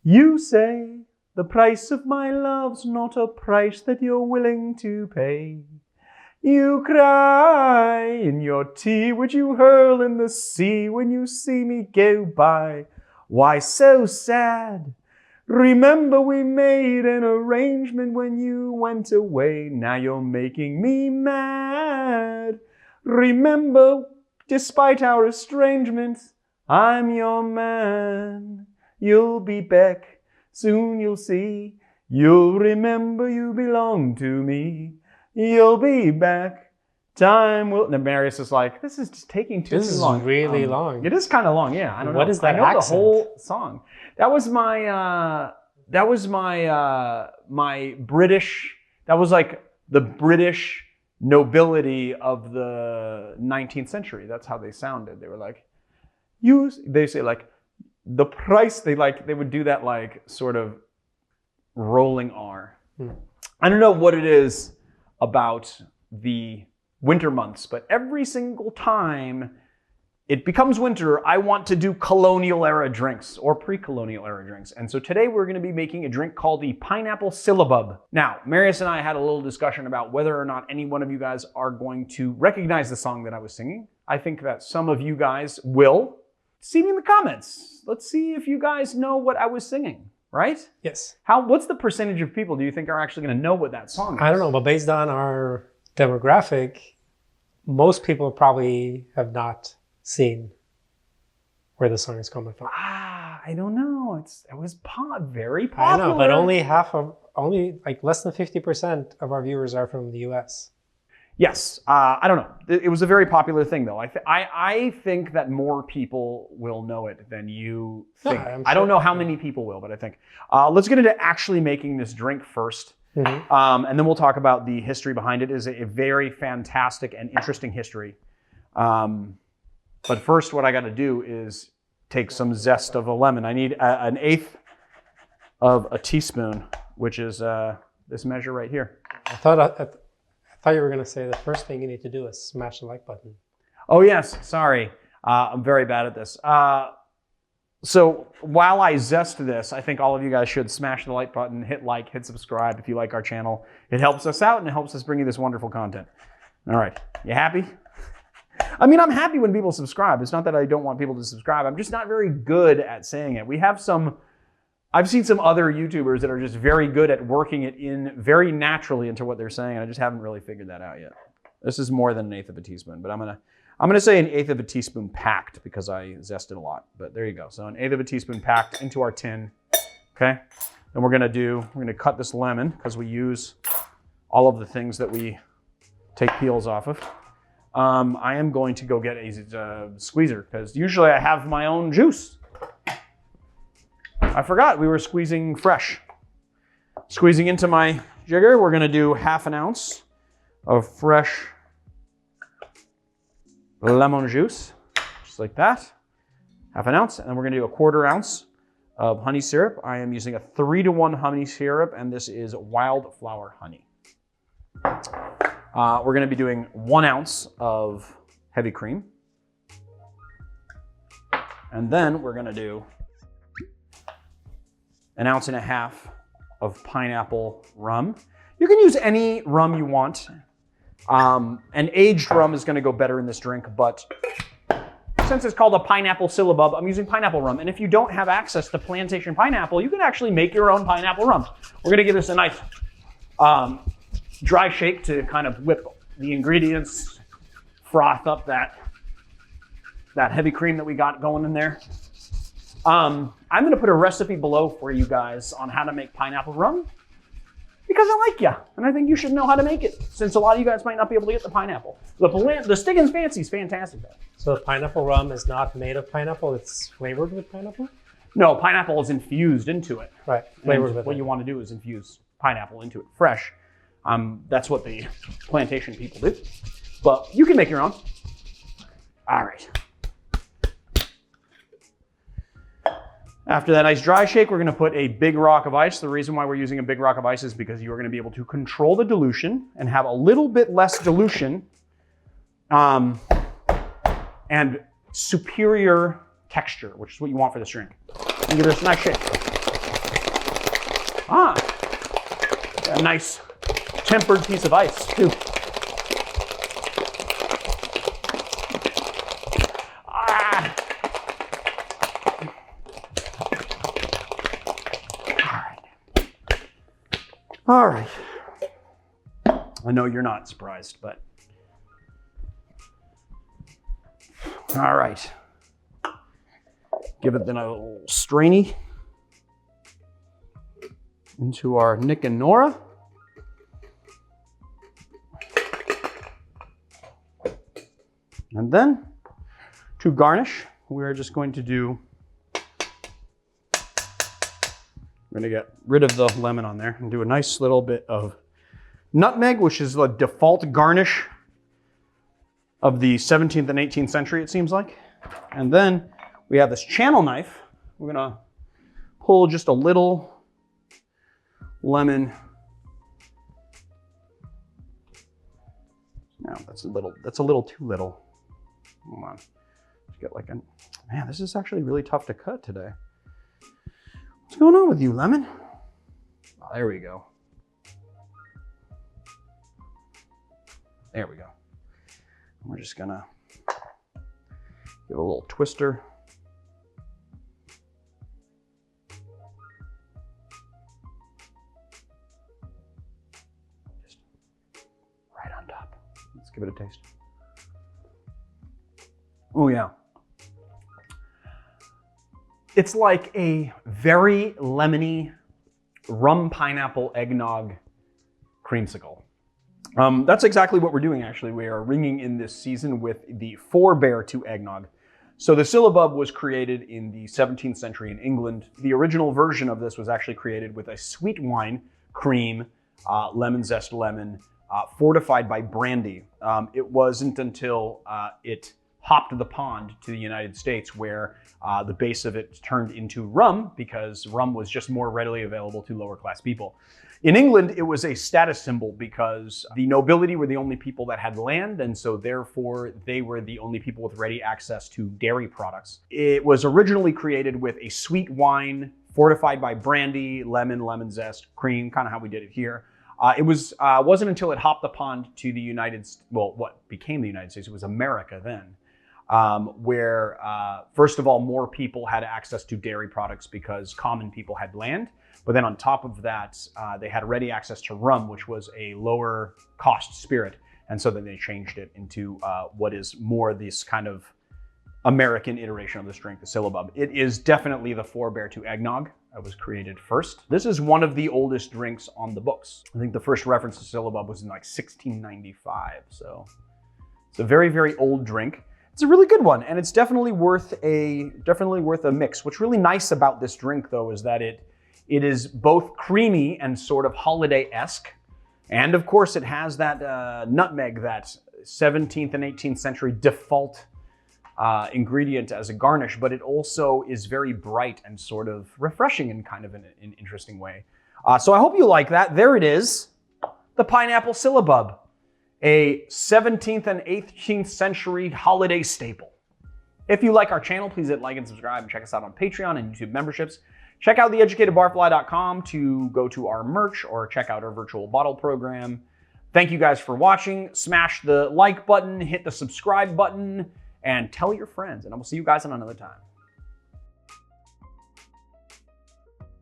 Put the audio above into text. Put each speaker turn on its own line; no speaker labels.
You say the price of my love's not a price that you're willing to pay. You cry in your tea, which you hurl in the sea when you see me go by. Why so sad? Remember we made an arrangement when you went away. Now you're making me mad. Remember, despite our estrangement, I'm your man. You'll be back, soon you'll see. You'll remember you belong to me. You'll be back, time will... And Marius is like, this is just taking too long.
This is really long.
It is kind of long, yeah. I don't know.
What is that
I know
accent?
the whole song. That was my British, that was like the British nobility of the 19th century. That's how they sounded. They were like, they say like, the price, they would do that like sort of rolling R. I don't know what it is about the winter months, but every single time it becomes winter, I want to do colonial era drinks or pre-colonial era drinks. And so today we're going to be making a drink called the pineapple Syllabub. Now, Marius and I had a little discussion about whether or not any one of you guys are going to recognize the song that I was singing. I think that some of you guys will. See me in the comments. Let's see if you guys know what I was singing, right?
Yes.
What's the percentage of people do you think are actually going to know what that song is?
I don't know, but based on our demographic, most people probably have not seen where the song is coming from.
I don't know. It was very popular.
I know, but only like less than 50% of our viewers are from the US.
Yes, I don't know. It was a very popular thing, though. I think that more people will know it than you think.
Yeah,
I don't know how many people will, but I think. Let's get into actually making this drink first.
Mm-hmm.
And then we'll talk about the history behind it. It is a very fantastic and interesting history. But first, what I got to do is take some zest of a lemon. I need an eighth of a teaspoon, which is this measure right here.
I thought you were going to say the first thing you need to do is smash the like button.
Oh, yes. Sorry. I'm very bad at this. So while I zest this, I think all of you guys should smash the like button, hit like, hit subscribe if you like our channel. It helps us out and it helps us bring you this wonderful content. All right. You happy? I mean, I'm happy when people subscribe. It's not that I don't want people to subscribe. I'm just not very good at saying it. I've seen some other YouTubers that are just very good at working it in very naturally into what they're saying, and I just haven't really figured that out yet. This is more than an eighth of a teaspoon, but I'm gonna say an eighth of a teaspoon packed because I zested a lot. But there you go. So an eighth of a teaspoon packed into our tin. Okay. Then we're gonna cut this lemon because we use all of the things that we take peels off of. I am going to go get a squeezer because usually I have my own juice. I forgot we were squeezing fresh. Squeezing into my jigger, we're gonna do ½ ounce of fresh lemon juice, just like that. ½ ounce, and then we're gonna do 1/4 ounce of honey syrup. I am using a 3-to-1 honey syrup, and this is wildflower honey. We're gonna be doing 1 ounce of heavy cream. And then we're gonna do 1.5 ounces of pineapple rum. You can use any rum you want. An aged rum is gonna go better in this drink, but since it's called a pineapple Syllabub, I'm using pineapple rum. And if you don't have access to plantation pineapple, you can actually make your own pineapple rum. We're gonna give this a nice dry shake to kind of whip the ingredients, froth up that heavy cream that we got going in there. I'm going to put a recipe below for you guys on how to make pineapple rum because I like you, and I think you should know how to make it since a lot of you guys might not be able to get the pineapple. The Stig and Fancy is fantastic though.
So the pineapple rum is not made of pineapple, it's flavored with pineapple?
No, pineapple is infused into it.
Right, flavored with it.
What you want to do is infuse pineapple into it fresh. That's what the plantation people do, but you can make your own. All right. After that nice dry shake, we're going to put a big rock of ice. The reason why we're using a big rock of ice is because you are going to be able to control the dilution and have a little bit less dilution and superior texture, which is what you want for this drink. And give this a nice shake. Ah, a nice tempered piece of ice too. Ah. All right. I know you're not surprised, but all right. Give it then a little strainy into our Nick and Nora. And then to garnish, we're just going to do, we're gonna get rid of the lemon on there and do a nice little bit of nutmeg, which is the default garnish of the 17th and 18th century, it seems like. And then we have this channel knife. We're gonna pull just a little lemon. No, that's a little too little. Hold on. Let's get like a, man, this is actually really tough to cut today. What's going on with you, lemon? Oh, there we go. There we go. We're just gonna give a little twister. Just right on top. Let's give it a taste. Oh yeah. It's like a very lemony rum pineapple eggnog creamsicle. That's exactly what we're doing, actually. We are ringing in this season with the forebear to eggnog. So the Syllabub was created in the 17th century in England. The original version of this was actually created with a sweet wine, cream, lemon zest lemon, fortified by brandy. It wasn't until it hopped the pond to the United States where the base of it turned into rum, because rum was just more readily available to lower class people. In England, it was a status symbol because the nobility were the only people that had land, and so therefore they were the only people with ready access to dairy products. It was originally created with a sweet wine fortified by brandy, lemon zest, cream, kind of how we did it here. It wasn't until it hopped the pond to the what became the United States, it was America then, where first of all, more people had access to dairy products because common people had land. But then on top of that, they had ready access to rum, which was a lower cost spirit. And so then they changed it into what is more this kind of American iteration of this drink, the Syllabub. It is definitely the forebear to eggnog. It was created first. This is one of the oldest drinks on the books. I think the first reference to Syllabub was in like 1695. So it's a very, very old drink. It's a really good one, and it's definitely worth a mix. What's really nice about this drink, though, is that it is both creamy and sort of holiday-esque. And of course, it has that nutmeg, that 17th and 18th century default ingredient as a garnish, but it also is very bright and sort of refreshing in kind of an interesting way. So I hope you like that. There it is, the pineapple Syllabub, a 17th and 18th century holiday staple. If you like our channel, please hit like and subscribe, and check us out on Patreon and YouTube memberships. Check out theeducatedbarfly.com to go to our merch or check out our virtual bottle program. Thank you guys for watching. Smash the like button, hit the subscribe button, and tell your friends. And I will see you guys on another time.